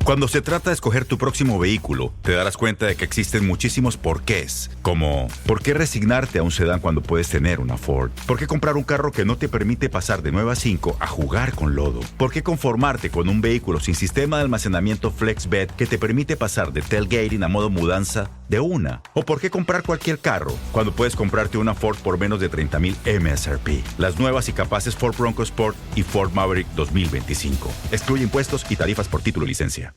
Cuando se trata de escoger tu próximo vehículo, te darás cuenta de que existen muchísimos porqués, como ¿por qué resignarte a un sedán cuando puedes tener una Ford? ¿Por qué comprar un carro que no te permite pasar de 9 a 5 a jugar con lodo? ¿Por qué conformarte con un vehículo sin sistema de almacenamiento FlexBed que te permite pasar de tailgating a modo mudanza de una? ¿O por qué comprar cualquier carro cuando puedes comprarte una Ford por menos de $30,000 MSRP? Las nuevas y capaces Ford Bronco Sport y Ford Maverick 2025. Excluye impuestos y tarifas por título y licencia.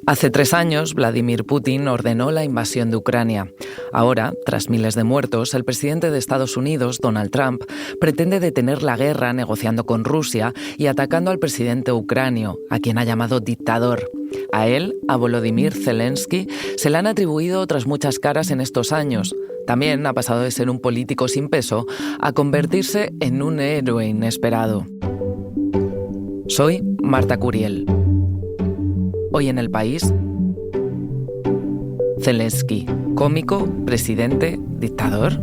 Hace 3 años, Vladimir Putin ordenó la invasión de Ucrania. Ahora, tras miles de muertos, el presidente de Estados Unidos, Donald Trump, pretende detener la guerra negociando con Rusia y atacando al presidente ucranio, a quien ha llamado dictador. A él, a Volodymyr Zelensky, se le han atribuido otras muchas caras en estos años. También ha pasado de ser un político sin peso a convertirse en un héroe inesperado. Soy Marta Curiel. Hoy en El País, Zelensky, cómico, presidente, dictador.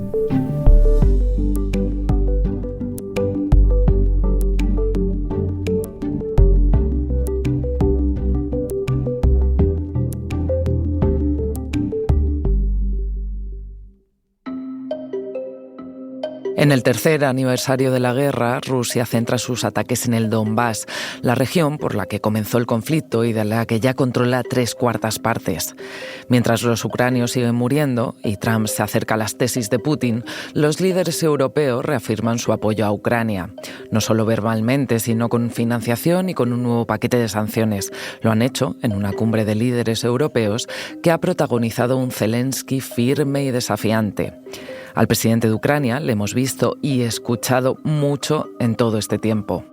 En el tercer aniversario de la guerra, Rusia centra sus ataques en el Donbass, la región por la que comenzó el conflicto y de la que ya controla 3/4 partes. Mientras los ucranios siguen muriendo y Trump se acerca a las tesis de Putin, los líderes europeos reafirman su apoyo a Ucrania. No solo verbalmente, sino con financiación y con un nuevo paquete de sanciones. Lo han hecho en una cumbre de líderes europeos que ha protagonizado un Zelensky firme y desafiante. Al presidente de Ucrania le hemos visto y escuchado mucho en todo este tiempo.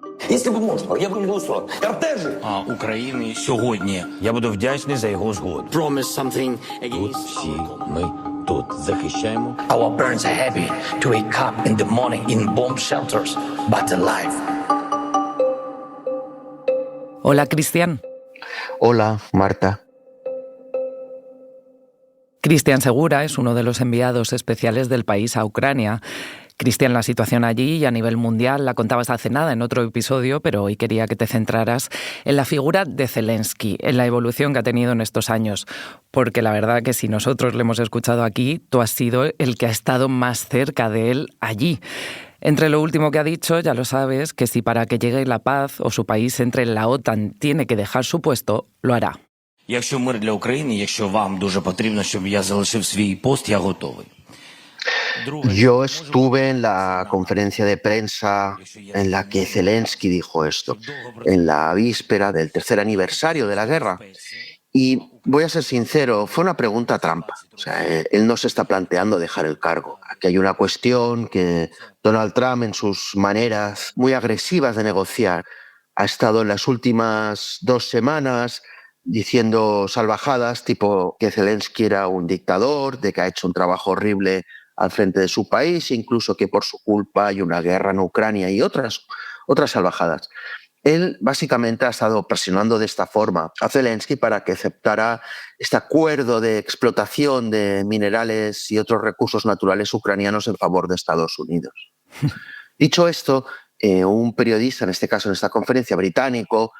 України сьогодні. Я буду вдячний за його згоду. Тут всі ми тут захищаємо. Our parents are happy to wake up in the morning in bomb shelters, but alive. Hola, Cristian. Hola, Marta. Cristian Segura es uno de los enviados especiales del País a Ucrania. Cristian, la situación allí y a nivel mundial la contabas hace nada en otro episodio, pero hoy quería que te centraras en la figura de Zelensky, en la evolución que ha tenido en estos años. Porque la verdad que si nosotros le hemos escuchado aquí, tú has sido el que ha estado más cerca de él allí. Entre lo último que ha dicho, ya lo sabes, que si para que llegue la paz o su país entre en la OTAN tiene que dejar su puesto, lo hará. Якщо мир для України, якщо вам дуже потрібно, щоб я залишив свій пост, я готовий. Yo estuve en la conferencia de prensa en la que Zelensky dijo esto, en la víspera del tercer aniversario de la guerra. Y voy a ser sincero, fue una pregunta trampa. O sea, él no se está planteando dejar el cargo. Aquí hay una cuestión que Donald Trump, en sus maneras muy agresivas de negociar, ha estado en las últimas 2 semanas diciendo salvajadas tipo que Zelensky era un dictador, de que ha hecho un trabajo horrible al frente de su país, incluso que por su culpa hay una guerra en Ucrania y otras salvajadas. Él básicamente ha estado presionando de esta forma a Zelensky para que aceptara este acuerdo de explotación de minerales y otros recursos naturales ucranianos en favor de Estados Unidos. Dicho esto, un periodista, en este caso en esta conferencia británico,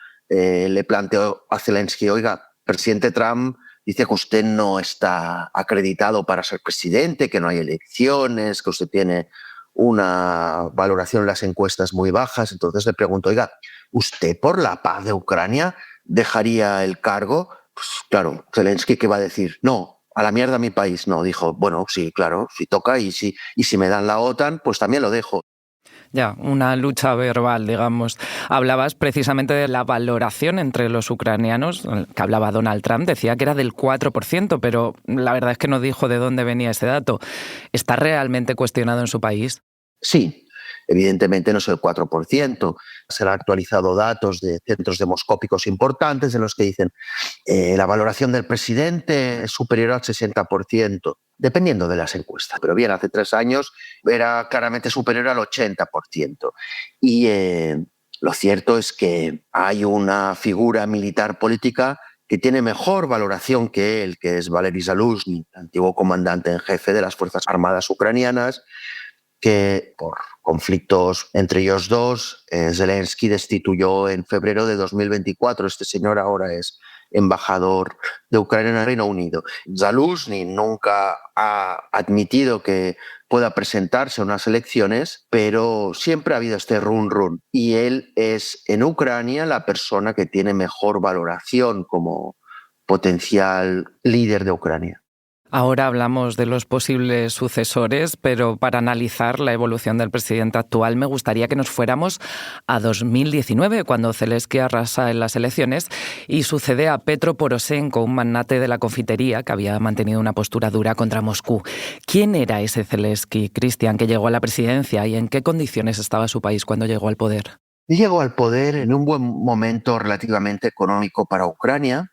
le planteó a Zelensky: oiga, presidente Trump dice que usted no está acreditado para ser presidente, que no hay elecciones, que usted tiene una valoración en las encuestas muy bajas. Entonces le pregunto: oiga, ¿usted por la paz de Ucrania dejaría el cargo? Pues claro, Zelensky, ¿qué va a decir? No, a la mierda mi país. No, dijo, bueno, sí, claro, si toca y si me dan la OTAN, pues también lo dejo. Ya, una lucha verbal, digamos. Hablabas precisamente de la valoración entre los ucranianos, que hablaba Donald Trump, decía que era del 4%, pero la verdad es que no dijo de dónde venía ese dato. ¿Está realmente cuestionado en su país? Sí, evidentemente no es el 4%. Se han actualizado datos de centros demoscópicos importantes en los que dicen la valoración del presidente es superior al 60%, dependiendo de las encuestas. Pero bien, hace 3 años era claramente superior al 80%. Y lo cierto es que hay una figura militar política que tiene mejor valoración que él, que es Valery Zaluzhny, antiguo comandante en jefe de las Fuerzas Armadas ucranianas, que por conflictos entre ellos dos, Zelensky destituyó en febrero de 2024. Este señor ahora es embajador de Ucrania en el Reino Unido. Zaluzhny nunca ha admitido que pueda presentarse a unas elecciones, pero siempre ha habido este run-run. Y él es en Ucrania la persona que tiene mejor valoración como potencial líder de Ucrania. Ahora hablamos de los posibles sucesores, pero para analizar la evolución del presidente actual me gustaría que nos fuéramos a 2019, cuando Zelensky arrasa en las elecciones y sucede a Petro Poroshenko, un magnate de la confitería que había mantenido una postura dura contra Moscú. ¿Quién era ese Zelensky, Cristian, que llegó a la presidencia y en qué condiciones estaba su país cuando llegó al poder? Llegó al poder en un buen momento relativamente económico para Ucrania,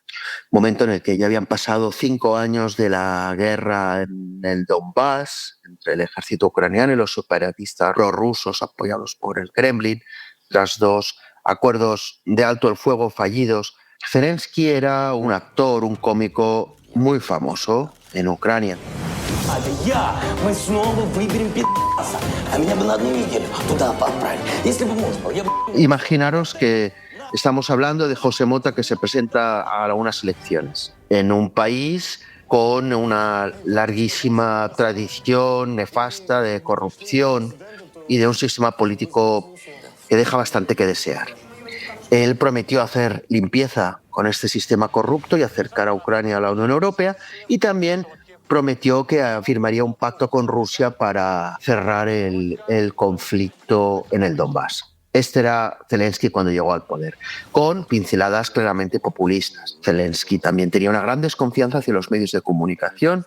momento en el que ya habían pasado 5 años de la guerra en el Donbass entre el ejército ucraniano y los separatistas prorrusos apoyados por el Kremlin, tras 2 acuerdos de alto el fuego fallidos. Zelensky era un actor, un cómico muy famoso en Ucrania. Imaginaros que estamos hablando de José Mota, que se presenta a unas elecciones en un país con una larguísima tradición nefasta de corrupción y de un sistema político que deja bastante que desear. Él prometió hacer limpieza con este sistema corrupto y acercar a Ucrania a la Unión Europea, y también prometió que firmaría un pacto con Rusia para cerrar el conflicto en el Donbass. Este era Zelensky cuando llegó al poder, con pinceladas claramente populistas. Zelensky también tenía una gran desconfianza hacia los medios de comunicación.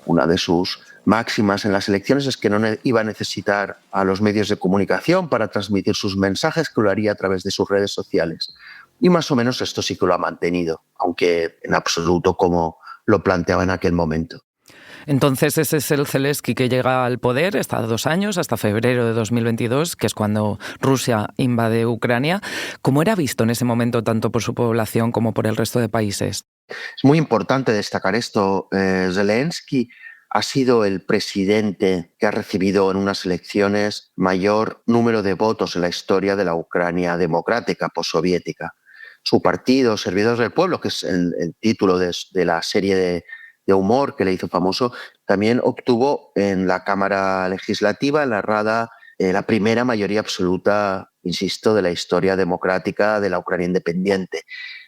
Una de sus máximas en las elecciones es que no iba a necesitar a los medios de comunicación para transmitir sus mensajes, que lo haría a través de sus redes sociales. Y más o menos esto sí que lo ha mantenido, aunque en absoluto como lo planteaba en aquel momento. Entonces ese es el Zelensky que llega al poder, está 2 años, hasta febrero de 2022, que es cuando Rusia invade Ucrania. ¿Cómo era visto en ese momento tanto por su población como por el resto de países? Es muy importante destacar esto. Zelensky ha sido el presidente que ha recibido en unas elecciones mayor número de votos en la historia de la Ucrania democrática postsoviética. Su partido, Servidores del Pueblo, que es el título de la serie de humor que le hizo famoso, también obtuvo en la Cámara Legislativa, en la Rada, la primera mayoría absoluta, insisto, de la historia democrática de la Ucrania independiente.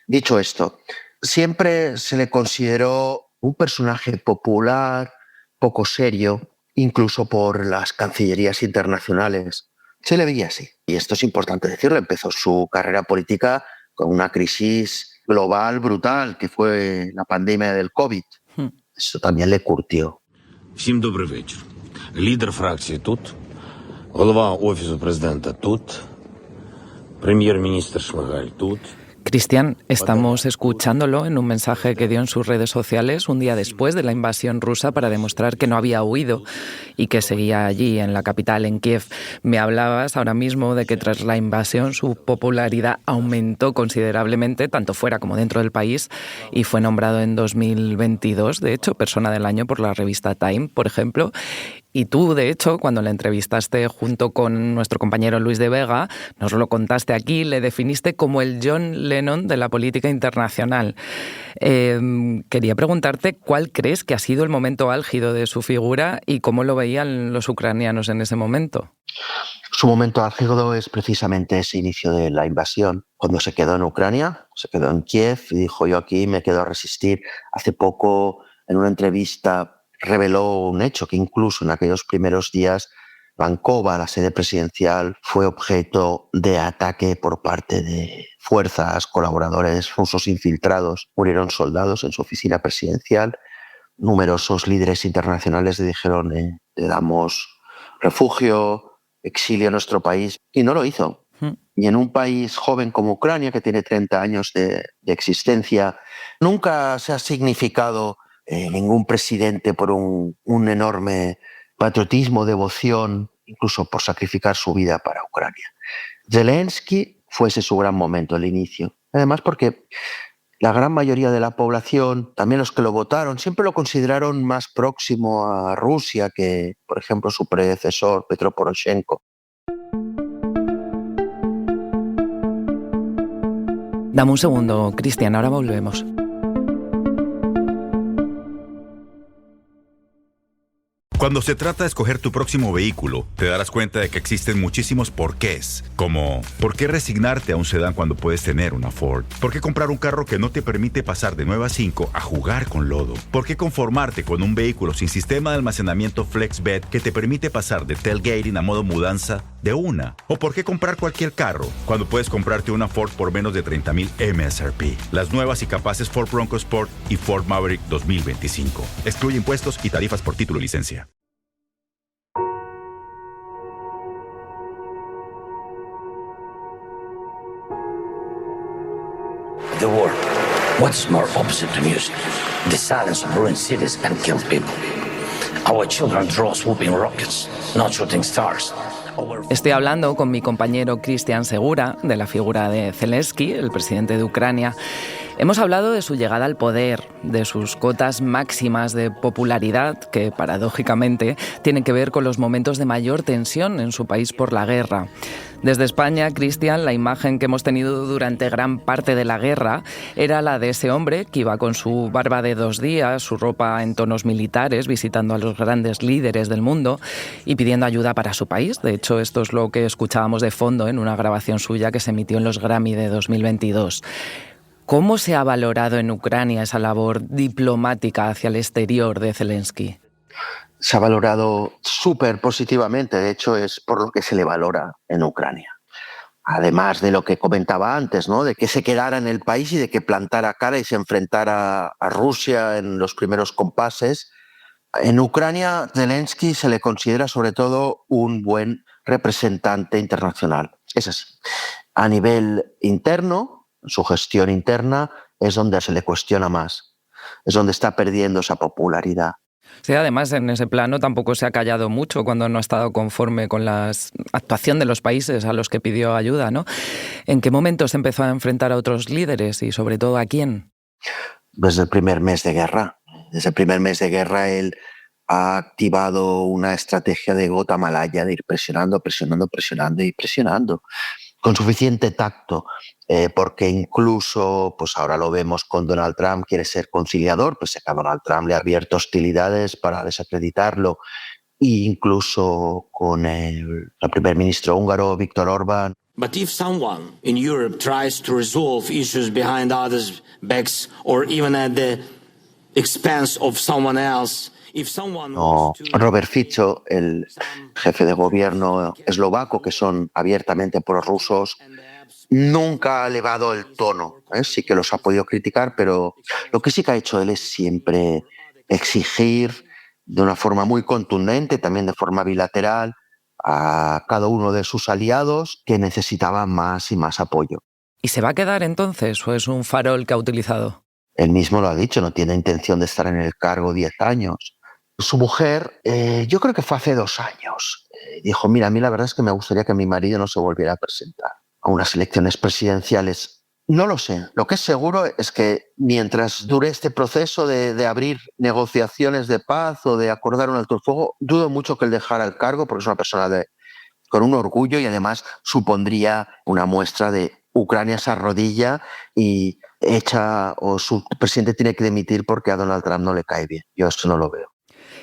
Dicho esto, siempre se le consideró un personaje popular, poco serio, incluso por las cancillerías internacionales. Se le veía así. Y esto es importante decirlo, empezó su carrera política con una crisis global brutal, que fue la pandemia del COVID. Eso también le curtió. Всім добрий вечір. Лідер фракції тут, голова Офісу президента тут, прем'єр-міністр Шмигаль тут. Cristian, estamos escuchándolo en un mensaje que dio en sus redes sociales un día después de la invasión rusa para demostrar que no había huido y que seguía allí, en la capital, en Kiev. Me hablabas ahora mismo de que tras la invasión su popularidad aumentó considerablemente, tanto fuera como dentro del país, y fue nombrado en 2022, de hecho, persona del año por la revista Time, por ejemplo. Y tú, de hecho, cuando le entrevistaste junto con nuestro compañero Luis de Vega, nos lo contaste aquí, le definiste como el John Lennon de la política internacional. Quería preguntarte cuál crees que ha sido el momento álgido de su figura y cómo lo veían los ucranianos en ese momento. Su momento álgido es precisamente ese inicio de la invasión, cuando se quedó en Ucrania, se quedó en Kiev y dijo: yo aquí me quedo a resistir. Hace poco, en una entrevista, reveló un hecho, que incluso en aquellos primeros días Bankova, la sede presidencial, fue objeto de ataque por parte de fuerzas, colaboradores rusos infiltrados. Murieron soldados en su oficina presidencial. Numerosos líderes internacionales le dijeron: le damos refugio, exilio a nuestro país, y no lo hizo. Y en un país joven como Ucrania, que tiene 30 años de existencia, nunca se ha significado ningún presidente por un enorme patriotismo, devoción, incluso por sacrificar su vida para Ucrania. Zelensky fuese su gran momento, el inicio. Además, porque La gran mayoría de la población, también los que lo votaron, siempre lo consideraron más próximo a Rusia que, por ejemplo, su predecesor, Petro Poroshenko. Dame un segundo, Cristian, ahora volvemos. Cuando se trata de escoger tu próximo vehículo, te darás cuenta de que existen muchísimos porqués, como ¿por qué resignarte a un sedán cuando puedes tener una Ford? ¿Por qué comprar un carro que no te permite pasar de 9 a 5 a jugar con lodo? ¿Por qué conformarte con un vehículo sin sistema de almacenamiento FlexBed que te permite pasar de tailgating a modo mudanza de una? ¿O por qué comprar cualquier carro cuando puedes comprarte una Ford por menos de $30,000 MSRP? Las nuevas y capaces Ford Bronco Sport y Ford Maverick 2025. Excluye impuestos y tarifas por título y licencia. The war. What's more opposite to music? The silence of ruined cities and killed people. Our children draw swooping rockets, not shooting stars. Estoy hablando con mi compañero Cristian Segura de la figura de Zelensky, el presidente de Ucrania. Hemos hablado de su llegada al poder, de sus cotas máximas de popularidad, que paradójicamente tienen que ver con los momentos de mayor tensión en su país por la guerra. Desde España, Cristian, la imagen que hemos tenido durante gran parte de la guerra era la de ese hombre que iba con su barba de 2 días, su ropa en tonos militares, visitando a los grandes líderes del mundo y pidiendo ayuda para su país. De hecho, esto es lo que escuchábamos de fondo en una grabación suya que se emitió en los Grammy de 2022. ¿Cómo se ha valorado en Ucrania esa labor diplomática hacia el exterior de Zelensky? Se ha valorado súper positivamente, de hecho es por lo que se le valora en Ucrania. Además de lo que comentaba antes, ¿no? De que se quedara en el país y de que plantara cara y se enfrentara a Rusia en los primeros compases. En Ucrania, Zelensky se le considera sobre todo un buen representante internacional. Es así. A nivel interno, su gestión interna es donde se le cuestiona más, es donde está perdiendo esa popularidad. Sí, además en ese plano tampoco se ha callado mucho cuando no ha estado conforme con la actuación de los países a los que pidió ayuda, ¿no? ¿En qué momento se empezó a enfrentar a otros líderes y sobre todo a quién? Desde el primer mes de guerra. Desde el primer mes de guerra él ha activado una estrategia de gota malaya, de ir presionando, presionando, presionando y presionando. Con suficiente tacto, porque incluso, pues ahora lo vemos con Donald Trump, quiere ser conciliador, pues a Donald Trump le ha abierto hostilidades para desacreditarlo, e incluso con el primer ministro húngaro, Viktor Orbán. But if someone in Europe tries to resolve issues behind others' backs or even at the expense of someone else, No, Robert Fico, el jefe de gobierno eslovaco, que son abiertamente prorrusos, nunca ha elevado el tono. Sí que los ha podido criticar, pero lo que sí que ha hecho él es siempre exigir de una forma muy contundente, también de forma bilateral, a cada uno de sus aliados que necesitaban más y más apoyo. ¿Y se va a quedar entonces o es un farol que ha utilizado? Él mismo lo ha dicho, no tiene intención de estar en el cargo 10 años. Su mujer, yo creo que fue hace 2 años, dijo, mira, a mí la verdad es que me gustaría que mi marido no se volviera a presentar a unas elecciones presidenciales. No lo sé. Lo que es seguro es que mientras dure este proceso de abrir negociaciones de paz o de acordar un alto el fuego, dudo mucho que él dejara el cargo porque es una persona con un orgullo y además supondría una muestra de Ucrania se arrodilla y echa o su presidente tiene que dimitir porque a Donald Trump no le cae bien. Yo eso no lo veo.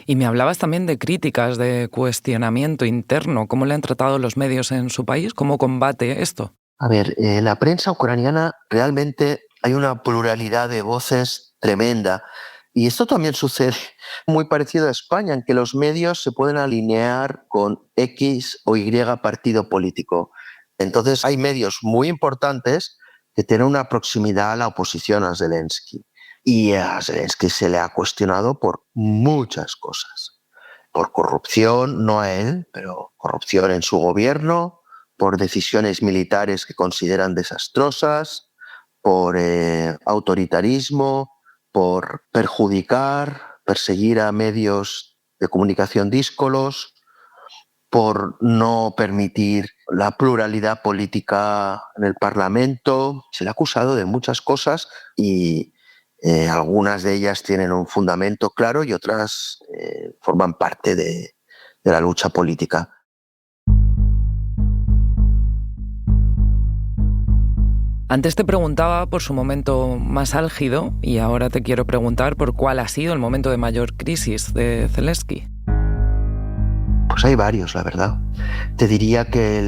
Y me hablabas también de críticas, de cuestionamiento interno. ¿Cómo le han tratado los medios en su país? ¿Cómo combate esto? A ver, en la prensa ucraniana realmente hay una pluralidad de voces tremenda. Y esto también sucede muy parecido a España, en que los medios se pueden alinear con X o Y partido político. Entonces hay medios muy importantes que tienen una proximidad a la oposición a Zelensky. Y a Zelensky se le ha cuestionado por muchas cosas. Por corrupción, no a él, pero corrupción en su gobierno, por decisiones militares que consideran desastrosas, por autoritarismo, por perjudicar, perseguir a medios de comunicación díscolos. por no permitir la pluralidad política en el Parlamento. Se le ha acusado de muchas cosas y algunas de ellas tienen un fundamento claro y otras forman parte de la lucha política. Antes te preguntaba por su momento más álgido y ahora te quiero preguntar por cuál ha sido el momento de mayor crisis de Zelensky. Pues hay varios, la verdad. Te diría que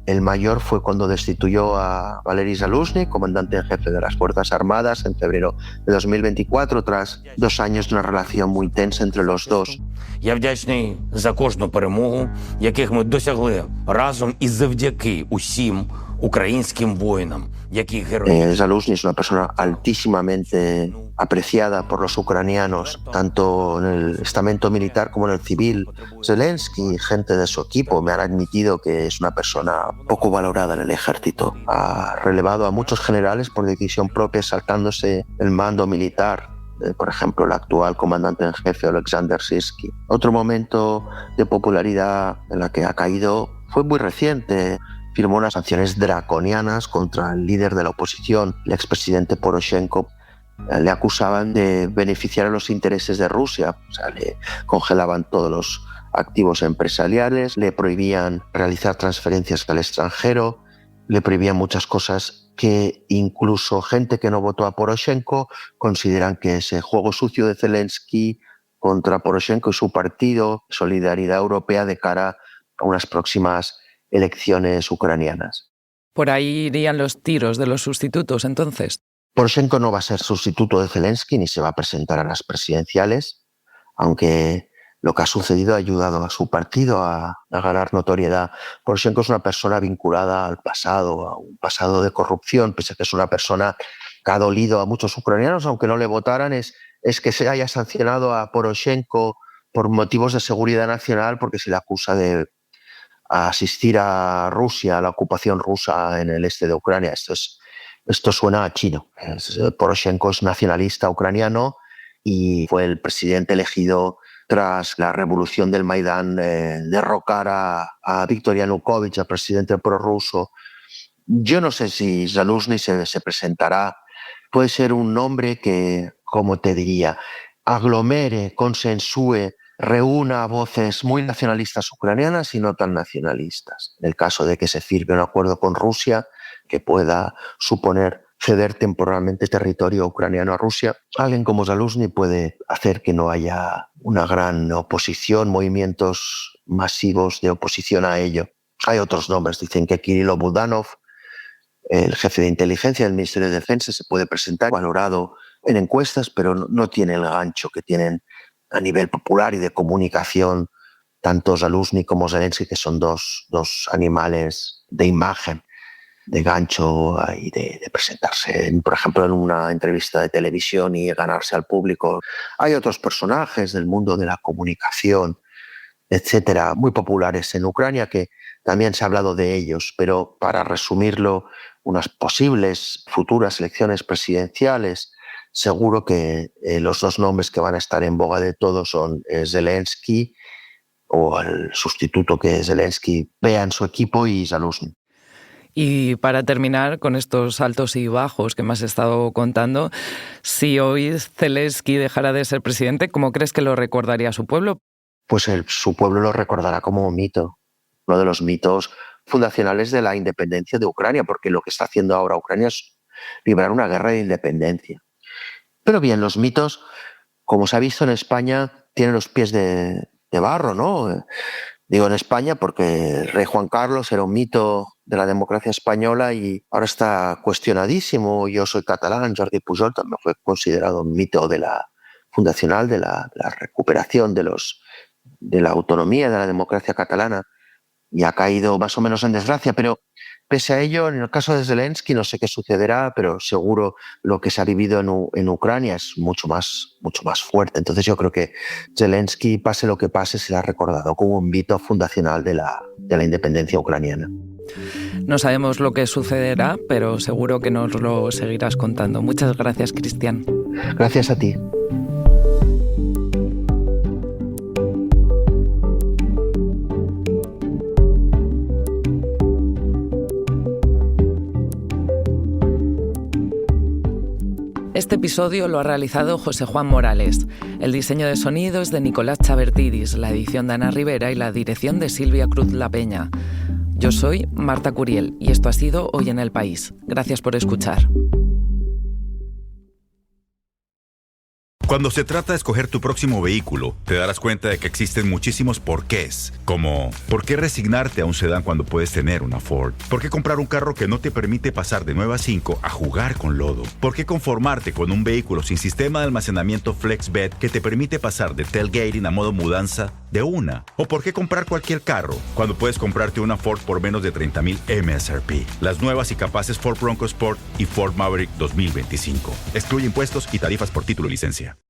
el mayor fue cuando destituyó a Valery Zaluzhny, comandante en jefe de las Fuerzas Armadas, en febrero de 2024, tras 2 años de una relación muy tensa entre los dos. Я вдячний за кожну перемогу, яких ми досягли разом і завдяки усім українським воїнам, які герої. Zaluzhny es una persona altísimamente apreciada por los ucranianos, tanto en el estamento militar como en el civil. Zelensky, gente de su equipo, me han admitido que es una persona poco valorada en el ejército. Ha relevado a muchos generales por decisión propia, saltándose el mando militar. Por ejemplo, el actual comandante en jefe, Alexander Syrskyi. Otro momento de popularidad en la que ha caído fue muy reciente. Firmó unas sanciones draconianas contra el líder de la oposición, el expresidente Poroshenko. Le acusaban de beneficiar a los intereses de Rusia. O sea, le congelaban todos los activos empresariales, le prohibían realizar transferencias al extranjero, le prohibían muchas cosas que incluso gente que no votó a Poroshenko consideran que ese juego sucio de Zelensky contra Poroshenko y su partido, Solidaridad Europea, de cara a unas próximas elecciones ucranianas. Por ahí irían los tiros de los sustitutos, entonces. Poroshenko no va a ser sustituto de Zelensky ni se va a presentar a las presidenciales, aunque lo que ha sucedido ha ayudado a su partido a ganar notoriedad. Poroshenko es una persona vinculada al pasado, a un pasado de corrupción, pese a que es una persona que ha dolido a muchos ucranianos, aunque no le votaran, es que se haya sancionado a Poroshenko por motivos de seguridad nacional, porque se le acusa de asistir a Rusia, a la ocupación rusa en el este de Ucrania. Esto suena a chino. Poroshenko es nacionalista ucraniano y fue el presidente elegido tras la revolución del Maidán, derrocar a Viktor Yanukovych, al presidente prorruso. Yo no sé si Zaluzhny se presentará. Puede ser un nombre que, como te diría, aglomere, consensúe, reúna voces muy nacionalistas ucranianas y no tan nacionalistas. En el caso de que se firme un acuerdo con Rusia que pueda suponer ceder temporalmente territorio ucraniano a Rusia, alguien como Zaluzhny puede hacer que no haya una gran oposición, movimientos masivos de oposición a ello. Hay otros nombres, dicen que Kirilo Budanov, el jefe de inteligencia del Ministerio de Defensa, se puede presentar valorado en encuestas, pero no tiene el gancho que tienen a nivel popular y de comunicación tanto Zaluzhny como Zelensky, que son dos animales de imagen, de gancho y de presentarse, por ejemplo, en una entrevista de televisión y ganarse al público. Hay otros personajes del mundo de la comunicación, etcétera, muy populares en Ucrania, que también se ha hablado de ellos, pero para resumirlo, unas posibles futuras elecciones presidenciales, seguro que los dos nombres que van a estar en boga de todos son Zelensky, o el sustituto que Zelensky vea en su equipo, y Zaluzhny. Y para terminar con estos altos y bajos que me has estado contando, si hoy Zelensky dejara de ser presidente, ¿cómo crees que lo recordaría su pueblo? Pues su pueblo lo recordará como un mito, uno de los mitos fundacionales de la independencia de Ucrania, porque lo que está haciendo ahora Ucrania es librar una guerra de independencia. Pero bien, los mitos, como se ha visto en España, tienen los pies de barro, ¿no? Digo en España porque el rey Juan Carlos era un mito de la democracia española y ahora está cuestionadísimo. Yo soy catalán, Jordi Pujol también fue considerado un mito fundacional de la recuperación de la autonomía de la democracia catalana y ha caído más o menos en desgracia, pero pese a ello, en el caso de Zelensky no sé qué sucederá, pero seguro lo que se ha vivido en Ucrania es mucho más fuerte. Entonces yo creo que Zelensky, pase lo que pase, será recordado como un mito fundacional de la independencia ucraniana. No sabemos lo que sucederá, pero seguro que nos lo seguirás contando. Muchas gracias, Cristian. Gracias a ti. Este episodio lo ha realizado José Juan Morales. El diseño de sonido es de Nicolás Chavertidis, la edición de Ana Rivera y la dirección de Silvia Cruz La Peña. Yo soy Marta Curiel y esto ha sido Hoy en el País. Gracias por escuchar. Cuando se trata de escoger tu próximo vehículo, te darás cuenta de que existen muchísimos porqués, como ¿por qué resignarte a un sedán cuando puedes tener una Ford? ¿Por qué comprar un carro que no te permite pasar de 9 a 5 a jugar con lodo? ¿Por qué conformarte con un vehículo sin sistema de almacenamiento FlexBed que te permite pasar de tailgating a modo mudanza de una? ¿O por qué comprar cualquier carro cuando puedes comprarte una Ford por menos de $30,000 MSRP? Las nuevas y capaces Ford Bronco Sport y Ford Maverick 2025. Excluye impuestos y tarifas por título y licencia.